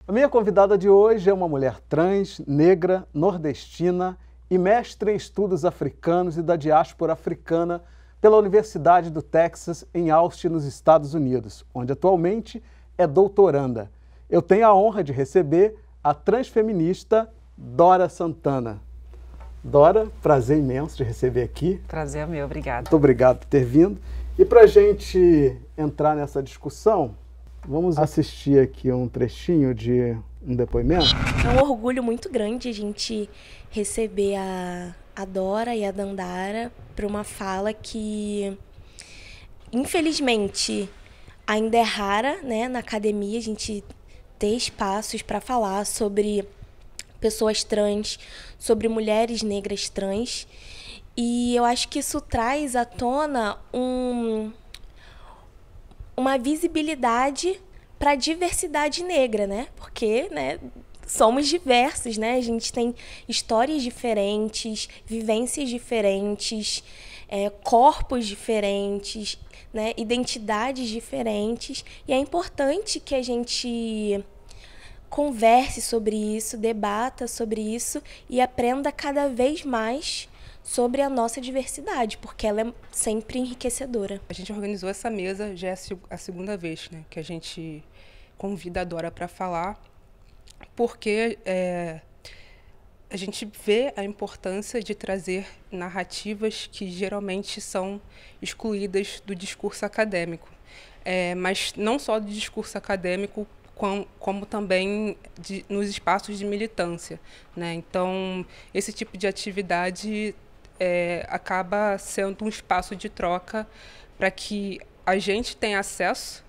A minha convidada de hoje é uma mulher trans, negra, nordestina e mestre em estudos africanos e da diáspora africana pela Universidade do Texas, em Austin, nos Estados Unidos, onde atualmente é doutoranda. Eu tenho a honra de receber a transfeminista Dora Santana. Dora, prazer imenso de receber aqui. Prazer é meu, obrigada. Muito obrigado por ter vindo. E para a gente entrar nessa discussão, vamos assistir aqui um trechinho de um depoimento. É um orgulho muito grande a gente receber a Dora e a Dandara para uma fala que, infelizmente, ainda é rara, né, na academia, a gente ter espaços para falar sobre pessoas trans, sobre mulheres negras trans. E eu acho que isso traz à tona uma visibilidade para a diversidade negra, né? Porque, né, somos diversos, né? A gente tem histórias diferentes, vivências diferentes, corpos diferentes, né? Identidades diferentes. E é importante que a gente converse sobre isso, debata sobre isso e aprenda cada vez mais sobre a nossa diversidade, porque ela é sempre enriquecedora. A gente organizou essa mesa, já é a segunda vez, né, que a gente convida a Dora para falar, porque a gente vê a importância de trazer narrativas que geralmente são excluídas do discurso acadêmico, mas não só do discurso acadêmico, como também nos espaços de militância, né? Então, esse tipo de atividade acaba sendo um espaço de troca para que a gente tenha acesso,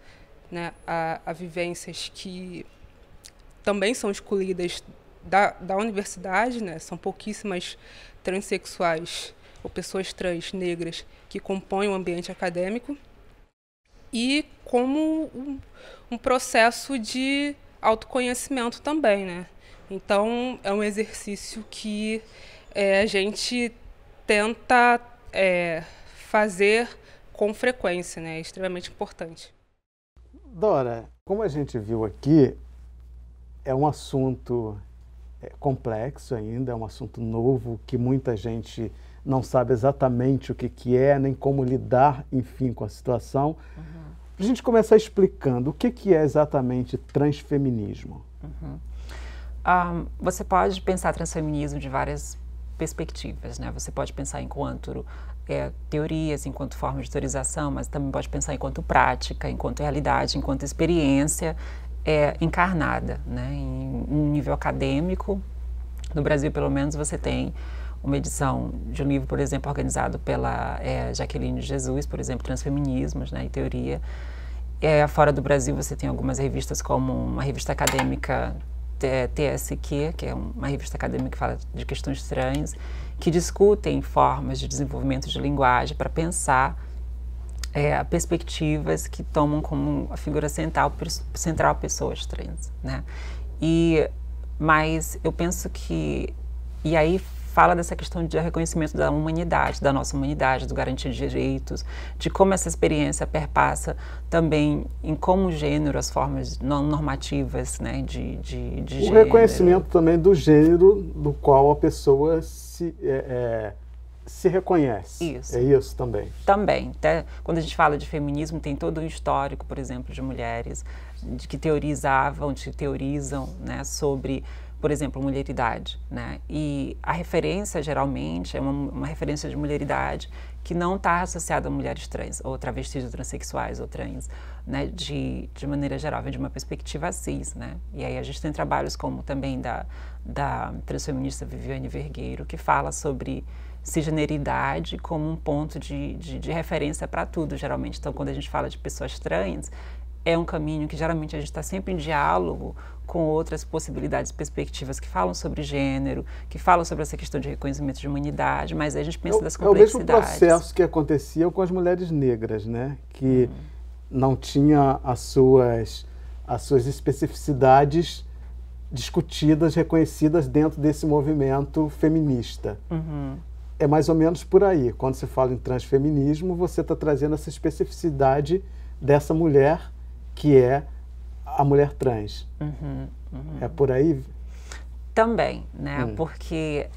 né, a vivências que também são excluídas da universidade, né? São pouquíssimas transexuais ou pessoas trans negras que compõem o ambiente acadêmico, e como um processo de autoconhecimento também, né? Então, é um exercício que a gente tenta fazer com frequência, né? É extremamente importante. Dora, como a gente viu aqui, é um assunto complexo ainda, é um assunto novo que muita gente não sabe exatamente o que é, nem como lidar, enfim, com a situação. A gente começar explicando o que é exatamente transfeminismo. Você pode pensar transfeminismo de várias perspectivas, né? Você pode pensar enquanto teorias, enquanto forma de teorização, mas também pode pensar enquanto prática, enquanto realidade, enquanto experiência encarnada, né? Em nível acadêmico, no Brasil, pelo menos, você tem uma edição de um livro, por exemplo, organizado pela Jaqueline Jesus, por exemplo, Transfeminismos, né, e Teoria. Fora do Brasil, você tem algumas revistas, como uma revista acadêmica TSQ, que é uma revista acadêmica que fala de questões trans, que discutem formas de desenvolvimento de linguagem para pensar perspectivas que tomam como a figura central pessoas trans, né? Mas eu penso que... E aí fala dessa questão de reconhecimento da humanidade, da nossa humanidade, do garantia de direitos, de como essa experiência perpassa também em como o gênero, as formas não normativas, né, de gênero. O reconhecimento também do gênero do qual a pessoa se reconhece. Isso. É isso também? Também. Até quando a gente fala de feminismo, tem todo um histórico, por exemplo, de mulheres que teorizam, né, sobre, por exemplo, mulheridade, né? E a referência, geralmente, é uma referência de mulheridade que não está associada a mulheres trans, ou travestis, ou transexuais, ou trans, né? De maneira geral, vem de uma perspectiva cis, né? E aí a gente tem trabalhos como também da transfeminista Viviane Vergueiro, que fala sobre cisgeneridade como um ponto de referência para tudo, geralmente. Então, quando a gente fala de pessoas trans, é um caminho que geralmente a gente está sempre em diálogo com outras possibilidades, perspectivas que falam sobre gênero, que falam sobre essa questão de reconhecimento de humanidade, mas aí a gente pensa das complexidades. É o mesmo processo que acontecia com as mulheres negras, né? Que não tinha as suas especificidades discutidas, reconhecidas dentro desse movimento feminista. É mais ou menos por aí. Quando se fala em transfeminismo, você está trazendo essa especificidade dessa mulher que é a mulher trans. É por aí? Também, né? Porque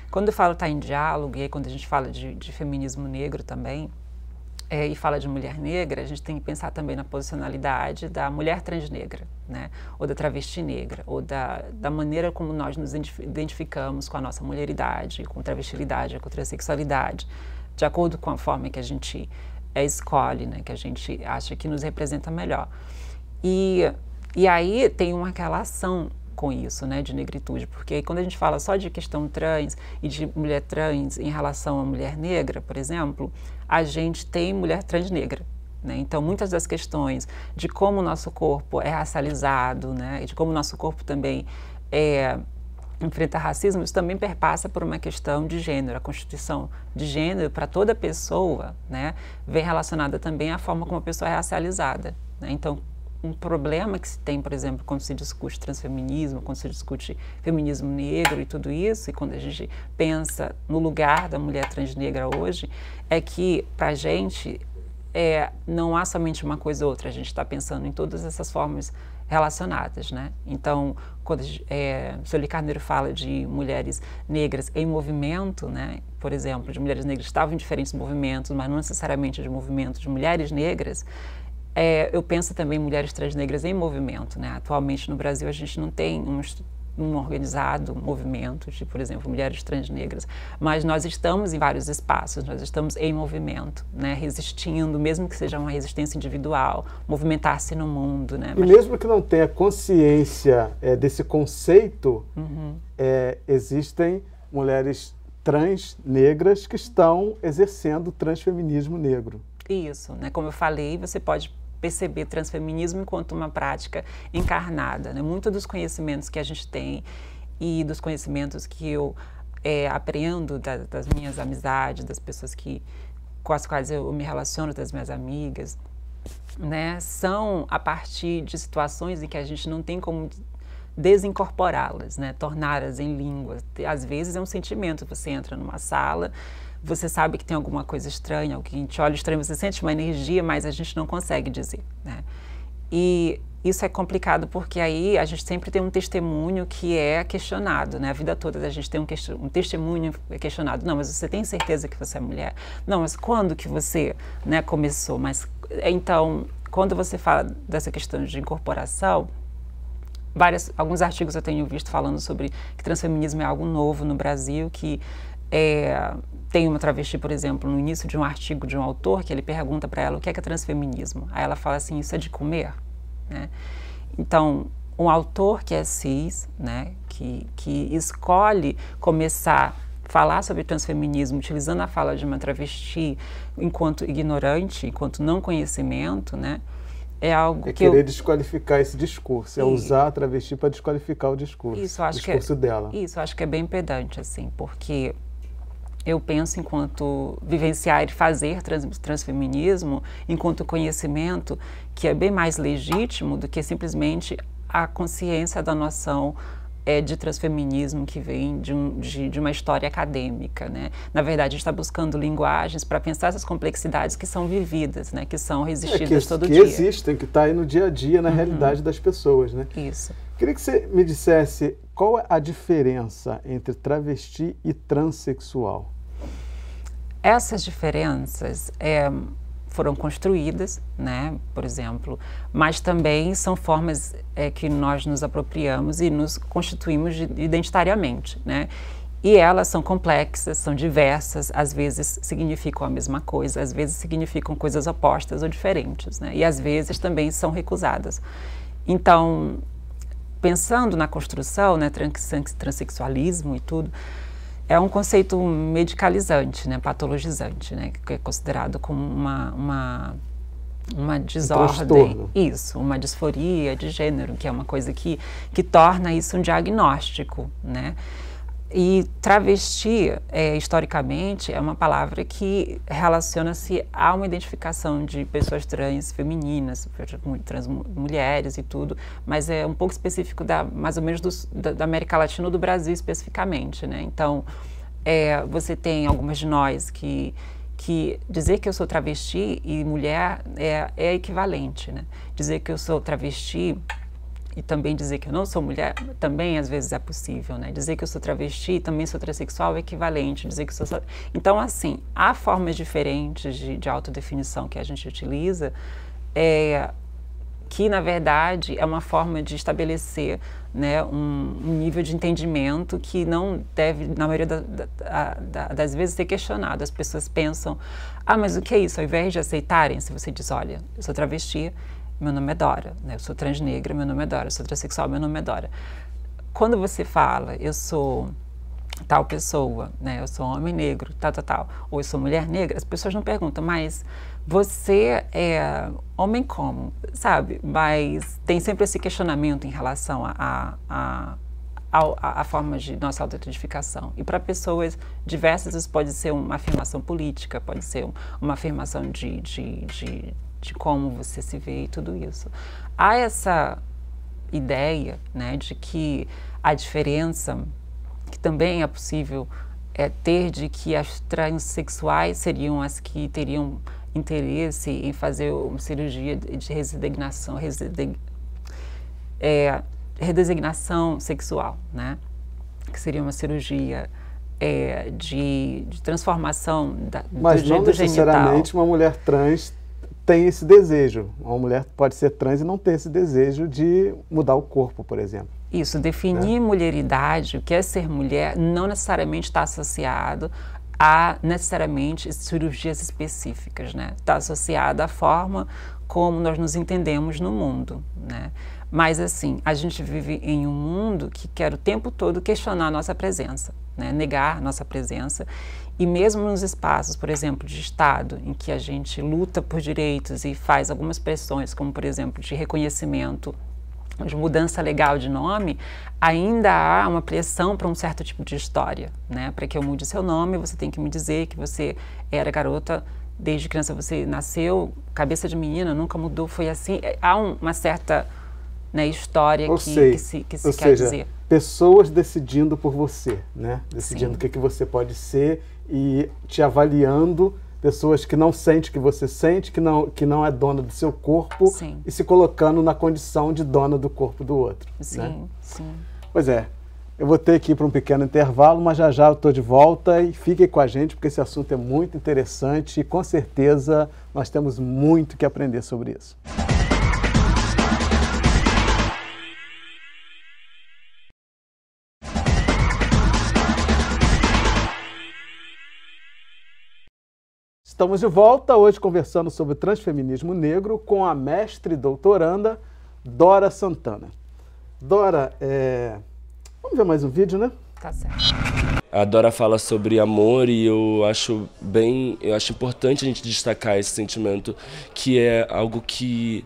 quando eu falo estar em diálogo, e aí quando a gente fala de feminismo negro também, e fala de mulher negra, a gente tem que pensar também na posicionalidade da mulher transnegra, né? Ou da travesti negra, ou da maneira como nós nos identificamos com a nossa mulheridade, com travestilidade, com transexualidade, de acordo com a forma que a gente escolhe, né? Que a gente acha que nos representa melhor. E aí tem uma relação com isso, né, de negritude, porque quando a gente fala só de questão trans e de mulher trans em relação à mulher negra, por exemplo, a gente tem mulher trans negra, né? Então muitas das questões de como o nosso corpo é racializado, né, e de como o nosso corpo também enfrenta racismo, isso também perpassa por uma questão de gênero. A constituição de gênero para toda pessoa, né, vem relacionada também à forma como a pessoa é racializada, né? Então um problema que se tem, por exemplo, quando se discute transfeminismo, quando se discute feminismo negro e tudo isso, e quando a gente pensa no lugar da mulher transnegra hoje, é que, para a gente, não há somente uma coisa ou outra, a gente está pensando em todas essas formas relacionadas, né? Então, quando Sueli Carneiro fala de mulheres negras em movimento, né? Por exemplo, de mulheres negras que estavam em diferentes movimentos, mas não necessariamente de movimentos de mulheres negras, eu penso também em mulheres transnegras em movimento, né? Atualmente no Brasil a gente não tem um organizado movimento de, por exemplo, mulheres transnegras, mas nós estamos em vários espaços, nós estamos em movimento, né? Resistindo, mesmo que seja uma resistência individual, movimentar-se no mundo, né? E mesmo que não tenha consciência desse conceito, existem mulheres trans negras que estão exercendo o transfeminismo negro. Isso, né? Como eu falei, você pode perceber transfeminismo enquanto uma prática encarnada, né? Muito dos conhecimentos que a gente tem e dos conhecimentos que eu aprendo das minhas amizades, das pessoas com as quais eu me relaciono, das minhas amigas, né? São a partir de situações em que a gente não tem como desincorporá-las, né? Torná-las em línguas. Às vezes é um sentimento, você entra numa sala, você sabe que tem alguma coisa estranha, alguém te olha estranho, você sente uma energia, mas a gente não consegue dizer, né? E isso é complicado porque aí a gente sempre tem um testemunho que é questionado, né? A vida toda a gente tem um testemunho questionado. Não, mas você tem certeza que você é mulher? Não, mas quando que você, né, começou? Mas então, quando você fala dessa questão de incorporação, alguns artigos eu tenho visto falando sobre que transfeminismo é algo novo no Brasil, que tem uma travesti, por exemplo, no início de um artigo de um autor, que ele pergunta para ela o que é transfeminismo. Aí ela fala assim, isso é de comer, né? Então, um autor que é cis, né, que escolhe começar a falar sobre transfeminismo utilizando a fala de uma travesti enquanto ignorante, enquanto não conhecimento, né, é algo que querer desqualificar esse discurso, usar a travesti para desqualificar o discurso, dela. Isso, acho que é bem pedante, assim, porque eu penso enquanto vivenciar e fazer transfeminismo, enquanto conhecimento, que é bem mais legítimo do que simplesmente a consciência da noção de transfeminismo que vem de uma história acadêmica, né? Na verdade, a gente está buscando linguagens para pensar essas complexidades que são vividas, né? Que são resistidas todo dia. Que existem, que está aí no dia a dia, na realidade das pessoas, né? Isso. Queria que você me dissesse qual é a diferença entre travesti e transexual. Essas diferenças foram construídas, né, por exemplo, mas também são formas que nós nos apropriamos e nos constituímos identitariamente, né? E elas são complexas, são diversas, às vezes significam a mesma coisa, às vezes significam coisas opostas ou diferentes, né? E às vezes também são recusadas. Então, pensando na construção, né, transexualismo e tudo, é um conceito medicalizante, né, patologizante, né, que é considerado como uma desordem, uma disforia de gênero, que é uma coisa que torna isso um diagnóstico, né. E travesti, historicamente, é uma palavra que relaciona-se a uma identificação de pessoas trans femininas, trans mulheres e tudo, mas é um pouco específico mais ou menos da América Latina ou do Brasil especificamente, né? Então, você tem algumas de nós que dizer que eu sou travesti e mulher é equivalente, né? Dizer que eu sou travesti e também dizer que eu não sou mulher, também às vezes é possível, né? Dizer que eu sou travesti, também sou transexual é equivalente, dizer que sou... Então, assim, há formas diferentes de autodefinição que a gente utiliza, que, na verdade, é uma forma de estabelecer, né, um nível de entendimento que não deve, na maioria das vezes, ser questionado. As pessoas pensam, mas o que é isso? Ao invés de aceitarem, se você diz, olha, eu sou travesti, meu nome é Dora, né? Eu sou transnegra, meu nome é Dora, eu sou transexual, meu nome é Dora. Quando você fala, eu sou tal pessoa, né? Eu sou homem negro, tal, ou eu sou mulher negra, as pessoas não perguntam, mas você é homem como, sabe? Mas tem sempre esse questionamento em relação à forma de nossa autoidentificação. E para pessoas diversas, isso pode ser uma afirmação política, pode ser uma afirmação de como você se vê e tudo isso. Há essa ideia, né, de que a diferença que também é possível ter, de que as transexuais seriam as que teriam interesse em fazer uma cirurgia de redesignação sexual, né? Que seria uma cirurgia de transformação Mas do não gênero necessariamente genital. uma mulher trans tem esse desejo. Uma mulher pode ser trans e não ter esse desejo de mudar o corpo, por exemplo. Isso, definir mulheridade, o que é ser mulher, não necessariamente está associado a necessariamente cirurgias específicas, né? Está associado à forma como nós nos entendemos no mundo, né? Mas assim, a gente vive em um mundo que quer o tempo todo questionar a nossa presença, né? Negar a nossa presença, e mesmo nos espaços, por exemplo, de Estado, em que a gente luta por direitos e faz algumas pressões, como por exemplo de reconhecimento, de mudança legal de nome, ainda há uma pressão para um certo tipo de história, né? Para que eu mude seu nome, você tem que me dizer que você era garota, desde criança você nasceu, cabeça de menina, nunca mudou, foi assim. Há uma certa, né, história que se quer dizer. Pessoas decidindo por você, né? Decidindo o que você pode ser e te avaliando. Pessoas que não sente que você sente, que não é dona do seu corpo. Sim. E se colocando na condição de dona do corpo do outro. Sim, né? Sim. Pois é, eu vou ter que ir para um pequeno intervalo, mas já eu estou de volta e fiquem com a gente porque esse assunto é muito interessante e com certeza nós temos muito que aprender sobre isso. Estamos de volta, hoje conversando sobre transfeminismo negro com a mestre e doutoranda Dora Santana. Dora, vamos ver mais um vídeo, né? Tá certo. A Dora fala sobre amor e eu acho importante a gente destacar esse sentimento, que é algo que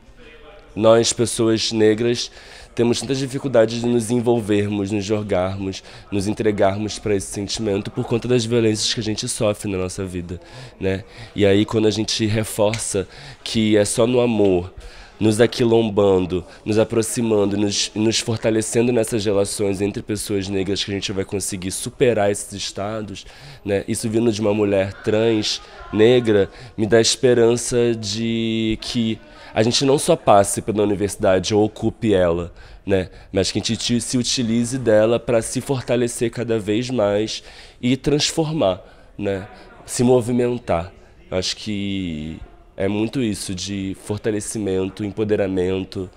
nós, pessoas negras, temos tanta dificuldade de nos envolvermos, nos jogarmos, nos entregarmos para esse sentimento por conta das violências que a gente sofre na nossa vida, né? E aí quando a gente reforça que é só no amor, nos aquilombando, nos aproximando, nos fortalecendo nessas relações entre pessoas negras que a gente vai conseguir superar esses estados, né? Isso vindo de uma mulher trans, negra, me dá esperança de que a gente não só passe pela universidade ou ocupe ela, né? Mas que a gente se utilize dela para se fortalecer cada vez mais e transformar, né? Se movimentar. Acho que é muito isso de fortalecimento, empoderamento,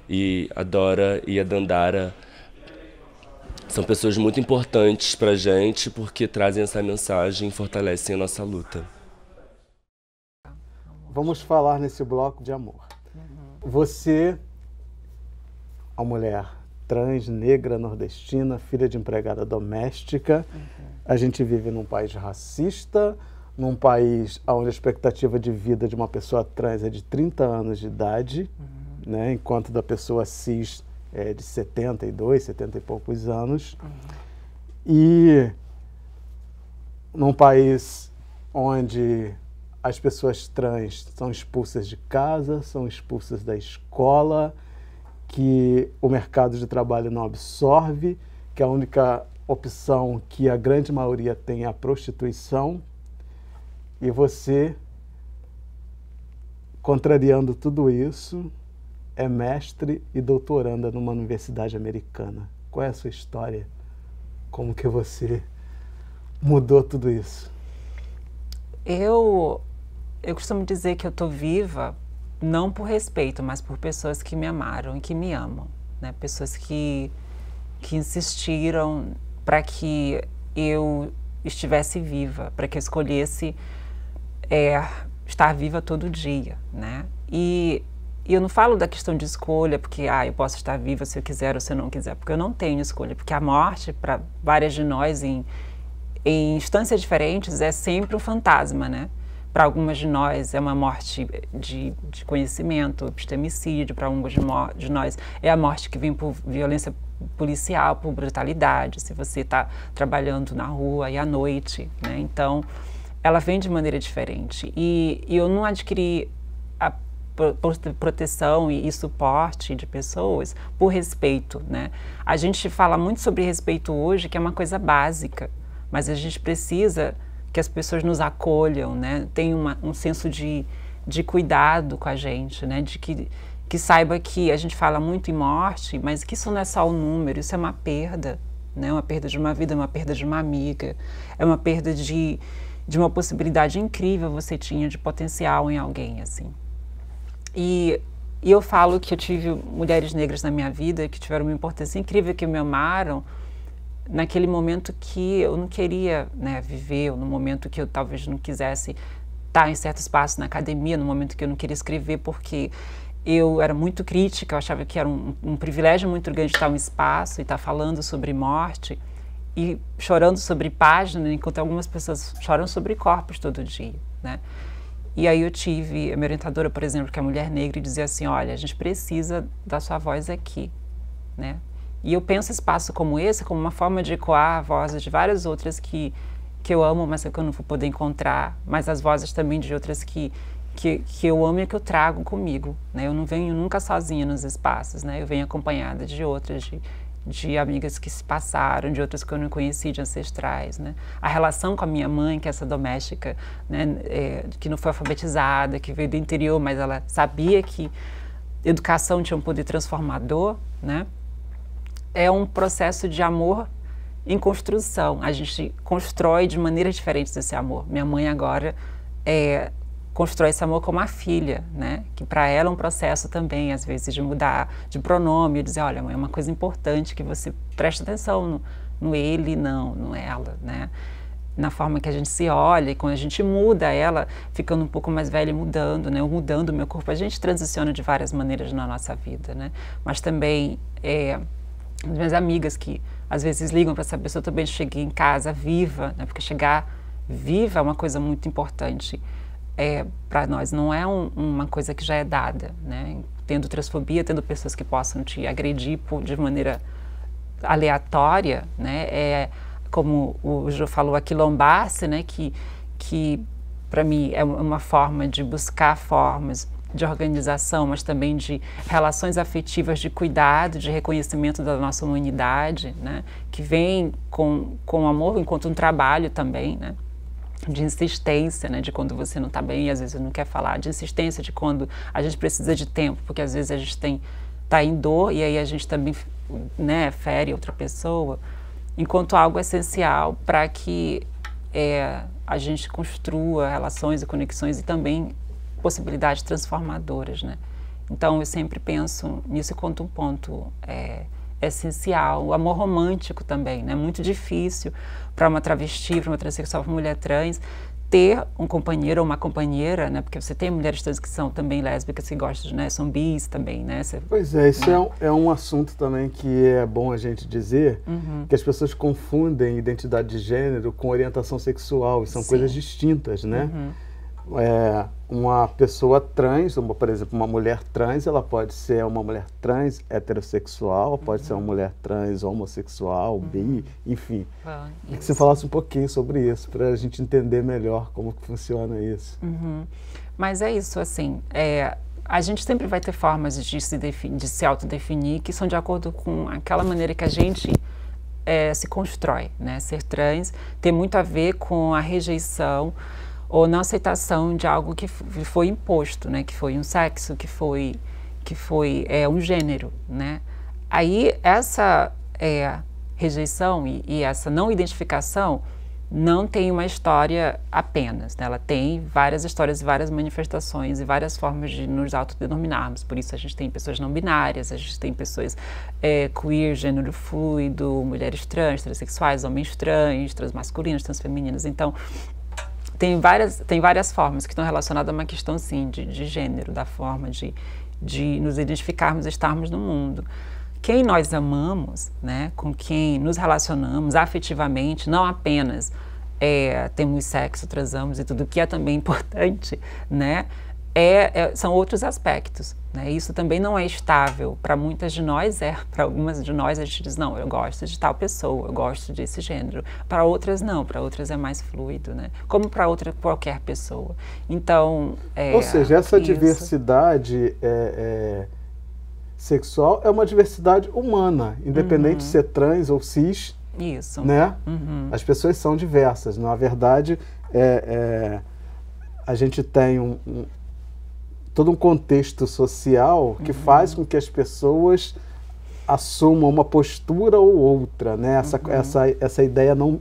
e a Dora e a Dandara são pessoas muito importantes para a gente porque trazem essa mensagem e fortalecem a nossa luta. Vamos falar nesse bloco de amor. Você, uma mulher trans, negra, nordestina, filha de empregada doméstica, a gente vive num país racista, num país onde a expectativa de vida de uma pessoa trans é de 30 anos de idade, né, enquanto da pessoa cis é de 72, 70 e poucos anos. E num país onde as pessoas trans são expulsas de casa, são expulsas da escola, que o mercado de trabalho não absorve, que a única opção que a grande maioria tem é a prostituição. E você, contrariando tudo isso, é mestre e doutoranda numa universidade americana. Qual é a sua história? Como que você mudou tudo isso? Eu costumo dizer que eu estou viva não por respeito, mas por pessoas que me amaram e que me amam, né? Pessoas que insistiram para que eu estivesse viva, para que eu escolhesse estar viva todo dia, né? E eu não falo da questão de escolha, porque eu posso estar viva se eu quiser ou se eu não quiser, porque eu não tenho escolha, porque a morte, para várias de nós, em instâncias diferentes, é sempre um fantasma, né? Para algumas de nós é uma morte de conhecimento, epistemicídio, para algumas de nós é a morte que vem por violência policial, por brutalidade, se você está trabalhando na rua e à noite, né? Então, ela vem de maneira diferente. E eu não adquiri a proteção e suporte de pessoas por respeito, né? A gente fala muito sobre respeito hoje, que é uma coisa básica, mas a gente precisa que as pessoas nos acolham, né? Tem um senso de cuidado com a gente, né? De que saiba que a gente fala muito em morte, mas que isso não é só um número, isso é uma perda, né? Uma perda de uma vida, uma perda de uma amiga, é uma perda de uma possibilidade incrível você tinha de potencial em alguém, assim. E eu falo que eu tive mulheres negras na minha vida que tiveram uma importância incrível, que me amaram naquele momento que eu não queria, né, viver, ou no momento que eu talvez não quisesse estar em certo espaço na academia, no momento que eu não queria escrever, porque eu era muito crítica, eu achava que era um privilégio muito grande estar em um espaço e estar falando sobre morte e chorando sobre páginas, enquanto algumas pessoas choram sobre corpos todo dia, né? E aí eu tive a minha orientadora, por exemplo, que é mulher negra, e dizia assim, olha, a gente precisa da sua voz aqui, né? E eu penso espaço como esse como uma forma de ecoar vozes de várias outras que eu amo, mas que eu não vou poder encontrar, mas as vozes também de outras que eu amo e que eu trago comigo, né? Eu não venho nunca sozinha nos espaços, né? Eu venho acompanhada de outras, de amigas que se passaram, de outras que eu não conheci, de ancestrais, né? A relação com a minha mãe, que é essa doméstica, né? Que não foi alfabetizada, que veio do interior, mas ela sabia que educação tinha um poder transformador, né? É um processo de amor em construção. A gente constrói de maneiras diferentes esse amor. Minha mãe agora constrói esse amor como a filha, né? Que para ela é um processo também, às vezes, de mudar de pronome, dizer, olha, mãe, é uma coisa importante que você preste atenção no ele, não ela, né? Na forma que a gente se olha, e quando a gente muda ela, ficando um pouco mais velha e mudando, né? Ou mudando o meu corpo, a gente transiciona de várias maneiras na nossa vida, né? Mas também, as minhas amigas que às vezes ligam para saber se eu também cheguei em casa viva, né? Porque chegar viva é uma coisa muito importante. Para nós não é uma coisa que já é dada, né? Tendo transfobia, tendo pessoas que possam te agredir de maneira aleatória, né? Como o Jô falou, aquilombar-se, né? Que para mim é uma forma de buscar formas de organização, mas também de relações afetivas, de cuidado, de reconhecimento da nossa humanidade, né? Que vem com amor enquanto um trabalho também, né? De insistência, né, de quando você não está bem e às vezes não quer falar, de insistência de quando a gente precisa de tempo, porque às vezes a gente está em dor e aí a gente também, né, fere outra pessoa, enquanto algo essencial para que a gente construa relações e conexões e também possibilidades transformadoras, né? Então eu sempre penso nisso enquanto um ponto essencial. O amor romântico também, né? Muito difícil para uma travesti, para uma transexual, para uma mulher trans, ter um companheiro ou uma companheira, né? Porque você tem mulheres trans que são também lésbicas, que gostam, né? São bis também, né? Pois é, isso é um assunto também que é bom a gente dizer, que as pessoas confundem identidade de gênero com orientação sexual, e são coisas distintas, né? Uma pessoa trans, por exemplo, uma mulher trans, ela pode ser uma mulher trans heterossexual, pode ser uma mulher trans homossexual, bi, enfim. Queria que você falasse um pouquinho sobre isso, para a gente entender melhor como que funciona isso. Mas é isso, assim, a gente sempre vai ter formas de se autodefinir que são de acordo com aquela maneira que a gente se constrói, né? Ser trans tem muito a ver com a rejeição ou não aceitação de algo que foi imposto, né? Que foi um sexo, que que foi um gênero, né? Aí essa rejeição e essa não identificação não tem uma história apenas, né? Ela tem várias histórias e várias manifestações e várias formas de nos autodenominarmos. Por isso a gente tem pessoas não binárias, a gente tem pessoas queer, gênero fluido, mulheres trans, transexuais, homens trans, transmasculinos, transfemininos. Então, tem várias formas que estão relacionadas a uma questão, sim, de gênero, da forma de nos identificarmos e estarmos no mundo. Quem nós amamos, né, com quem nos relacionamos afetivamente, não apenas temos sexo, transamos e tudo, que é também importante, né, são outros aspectos, né? Isso também não é estável. Para muitas de nós para algumas de nós a gente diz, não, eu gosto de tal pessoa, eu gosto desse gênero. Para outras não, para outras é mais fluido, né? Como para outra qualquer pessoa. Então, ou seja, essa diversidade sexual é uma diversidade humana, independente de ser trans ou cis. Isso. Né? As pessoas são diversas. Na verdade, a gente tem todo um contexto social que faz com que as pessoas assumam uma postura ou outra, né? Essa ideia do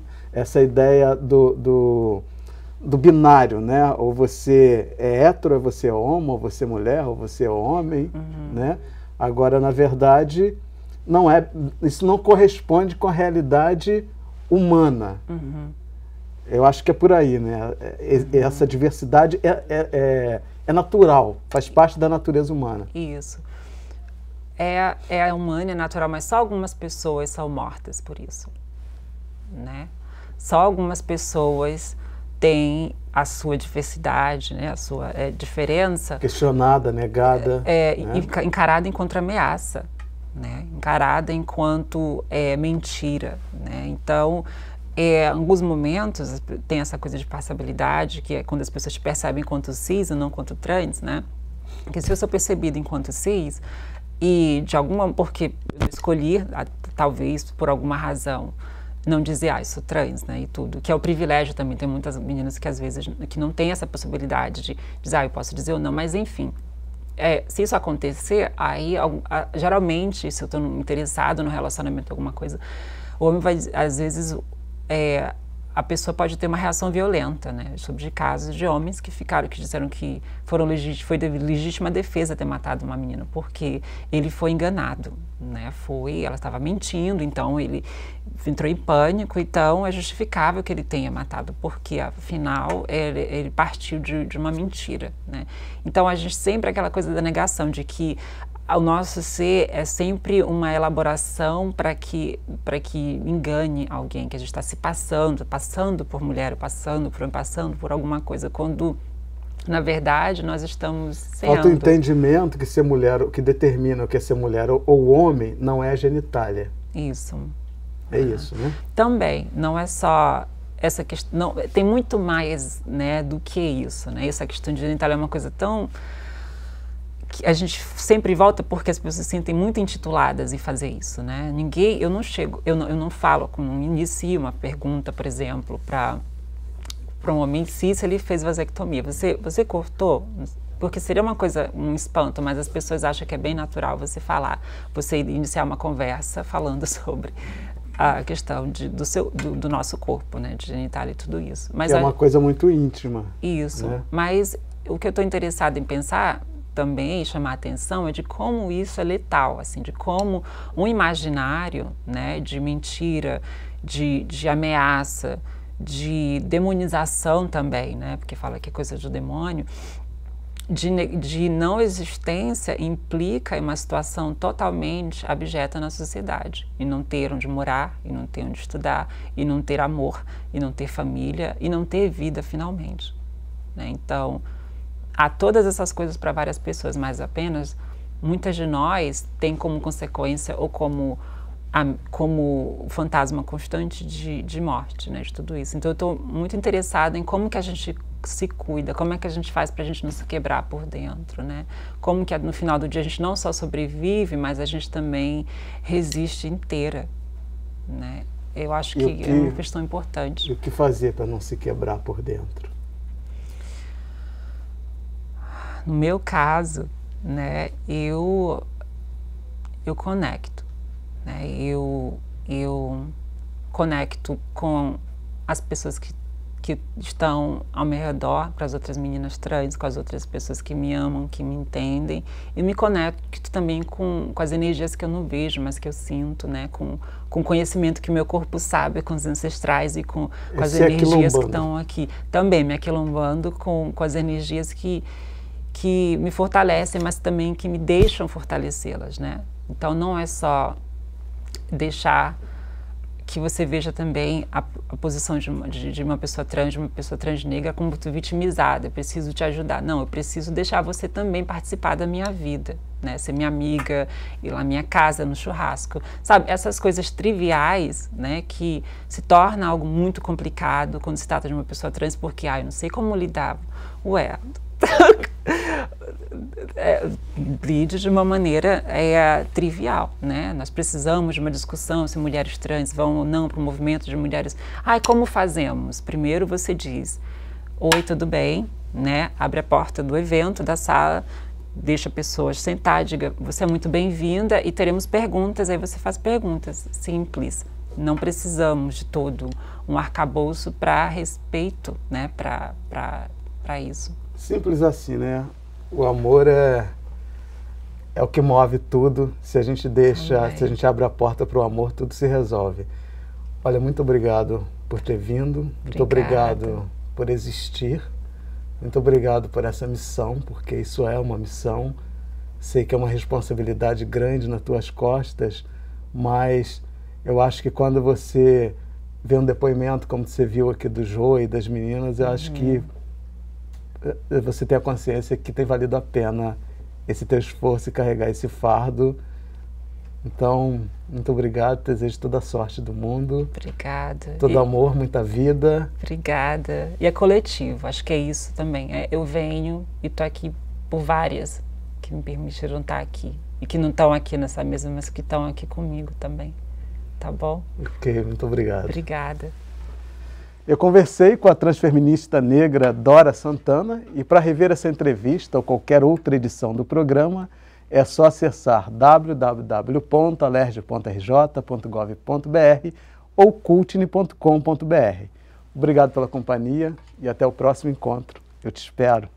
binário, né? Ou você é hétero, ou você é homo, ou você é mulher, ou você é homem, né? Agora, na verdade, isso não corresponde com a realidade humana. Eu acho que é por aí, né? Essa diversidade é natural, faz parte da natureza humana. Isso. É humana, é natural, mas só algumas pessoas são mortas por isso, né? Só algumas pessoas têm a sua diversidade, né? A sua diferença questionada, negada, né? Encarada enquanto ameaça, né? Encarada enquanto mentira, né? Então, em alguns momentos tem essa coisa de passabilidade, que é quando as pessoas te percebem enquanto cis e não enquanto trans, né? Porque se eu sou percebida enquanto cis e porque eu escolhi, talvez por alguma razão, não dizer, sou trans, né, e tudo, que é o privilégio também. Tem muitas meninas que às vezes que não tem essa possibilidade de dizer, eu posso dizer ou não, mas enfim. Se isso acontecer, aí geralmente, se eu estou interessado no relacionamento, alguma coisa, o homem vai, às vezes, a pessoa pode ter uma reação violenta, né? Eu soube de casos de homens que disseram que foi de legítima defesa ter matado uma menina, porque ele foi enganado, né? Ela estava mentindo, então ele entrou em pânico, então é justificável que ele tenha matado, porque afinal ele partiu de uma mentira, né? Então a gente sempre, aquela coisa da negação, de que o nosso ser é sempre uma elaboração para que engane alguém, que a gente está se passando por mulher, passando por alguma coisa, quando na verdade nós estamos sendo. Falta o entendimento que ser mulher, o que determina o que é ser mulher ou homem, não é a genitália. Isso. É isso, né? Também, não é só essa questão, não, tem muito mais, né, do que isso, né? Essa questão de genitália é uma coisa tão que a gente sempre volta porque as pessoas se sentem muito intituladas em fazer isso, né? Eu não falo, não inicio uma pergunta, por exemplo, para um homem cis, se ele fez vasectomia. Você cortou? Porque seria um espanto, mas as pessoas acham que é bem natural você iniciar uma conversa falando sobre a questão do nosso corpo, né? De genitália e tudo isso. Mas é uma coisa muito íntima. Isso, né? Mas o que eu estou interessada em pensar também, chamar a atenção, é de como isso é letal, assim, de como um imaginário, né, de mentira, de ameaça, de demonização também, né, porque fala que é coisa do demônio, de não existência implica em uma situação totalmente abjeta na sociedade, e não ter onde morar, e não ter onde estudar, e não ter amor, e não ter família, e não ter vida finalmente, né? Então, há todas essas coisas para várias pessoas, mas apenas muitas de nós têm como consequência ou como fantasma constante de morte, né, de tudo isso. Então eu estou muito interessada em como que a gente se cuida, como é que a gente faz para a gente não se quebrar por dentro, né? Como que no final do dia a gente não só sobrevive, mas a gente também resiste inteira, né? Eu acho que é uma questão importante. E o que fazer para não se quebrar por dentro? No meu caso, né, eu conecto, né, eu conecto com as pessoas que estão ao meu redor, para as outras meninas trans, com as outras pessoas que me amam, que me entendem, e me conecto também com as energias que eu não vejo, mas que eu sinto, né, com o conhecimento que meu corpo sabe, com os ancestrais e com as energias que estão aqui. Também me aquilombando com as energias que me fortalecem, mas também que me deixam fortalecê-las, né? Então não é só deixar que você veja também a posição de uma pessoa trans negra como muito vitimizada, eu preciso te ajudar. Não, eu preciso deixar você também participar da minha vida, né? Ser minha amiga, ir lá na minha casa, no churrasco. Sabe, essas coisas triviais, né, que se torna algo muito complicado quando se trata de uma pessoa trans, porque, eu não sei como lidar. Ué, lide de uma maneira trivial, né? Nós precisamos de uma discussão se mulheres trans vão ou não para o movimento de mulheres. Como fazemos? Primeiro você diz: oi, tudo bem, né? Abre a porta do evento, da sala, deixa pessoas sentar, diga: você é muito bem-vinda e teremos perguntas. Aí você faz perguntas simples. Não precisamos de todo um arcabouço para respeito, né? Para isso. Simples assim, né? O amor é o que move tudo. Se a gente deixa, se a gente abre a porta para o amor, tudo se resolve. Olha, muito obrigado por ter vindo. Muito obrigado por existir. Muito obrigado por essa missão, porque isso é uma missão. Sei que é uma responsabilidade grande nas tuas costas, mas eu acho que quando você vê um depoimento como você viu aqui do Jô e das meninas, eu acho que você tem a consciência que tem valido a pena esse teu esforço e carregar esse fardo. Então, muito obrigado, desejo toda a sorte do mundo. Obrigada. Todo amor, muita vida. Obrigada. E é coletivo, acho que é isso também. Eu venho e estou aqui por várias que me permitiram estar aqui. E que não estão aqui nessa mesa, mas que estão aqui comigo também. Tá bom? Ok, muito obrigado. Obrigada. Eu conversei com a transfeminista negra Dora Santana e para rever essa entrevista ou qualquer outra edição do programa é só acessar www.alerj.rj.gov.br ou cultine.com.br. Obrigado pela companhia e até o próximo encontro. Eu te espero.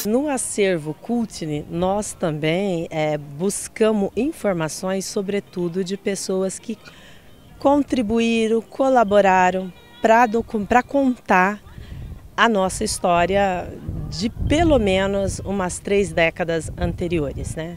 No acervo Cultine, nós também buscamos informações, sobretudo de pessoas que contribuíram, colaboraram para contar a nossa história de pelo menos umas 3 décadas anteriores, né?